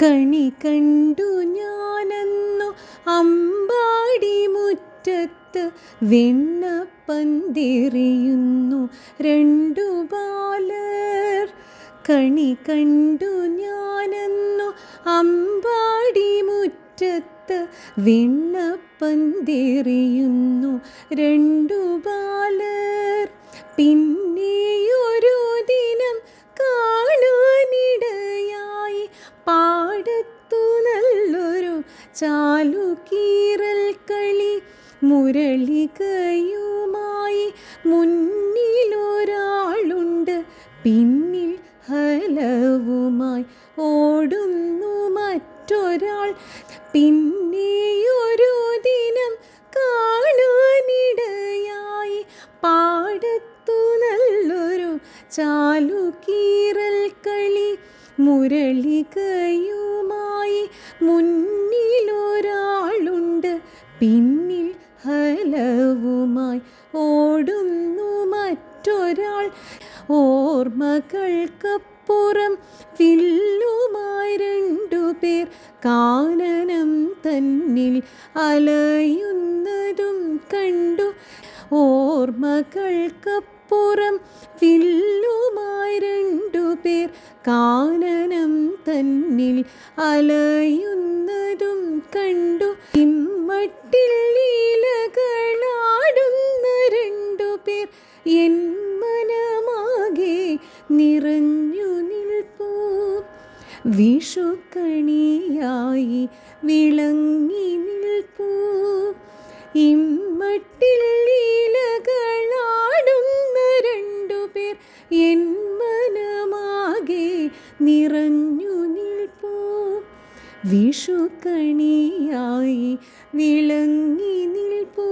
കണി കണ്ടു ഞാനന്നു അമ്പാടി മുറ്റത്ത്, വെണ്ണപ്പന്തിരിയുന്നു രണ്ടു ബാലർ. കണി കണ്ടു ഞാനന്നു അമ്പാടി മുറ്റത്ത്, വെണ്ണപ്പന്തിരിയുന്നു രണ്ടു ബാലർ. പിന്നെയൊരു ദിനം കാണാനിടയായി, പാടത്തു നല്ലൊരു ചാലുകീറൽ കളി. മുരളികയുമായി മുന്നിലൊരാളുണ്ട്, പിന്നിൽ ഹലവുമായി ഓടുന്നു മറ്റൊരാൾ. പിന്നെയൊരു ദിനം കാണാനിടയായി, പാടത്തു നല്ലൊരു ചാലുകീറൽ കളി. മുരളികയുമായി മുന്നിലൊരാളുണ്ട്, പിന്നിൽ ഹലവുമായി ഓടുന്നു മറ്റൊരാൾ. ഓർമ്മകൾക്കപ്പുറം വില്ലുമായി രണ്ടുപേർ, കാനനം തന്നിൽ അലയുന്നതും കണ്ടു. ഓർമ്മകൾക്കപ്പുറം വില്ലുമായി രണ്ടുപേർ, കാനനം തന്നിൽ അലയുന്നതും കണ്ടു. ഇമ്മട്ടിൽ ലീലകളാടുന്ന രണ്ടുപേർ, എൻ മനമാകെ നിറഞ്ഞു നിൽപ്പൂ. വിഷുക്കണിയായി വിളങ്ങി നിൽപ്പൂ. ഇമ്മട്ടിൽ ലീലകളാടുന്ന രണ്ടുപേർ, എൻ മനമാകെ നിറഞ്ഞു നിൽപ്പൂ. വിഷുക്കണിയായി വിളങ്ങി നിൽപ്പൂ.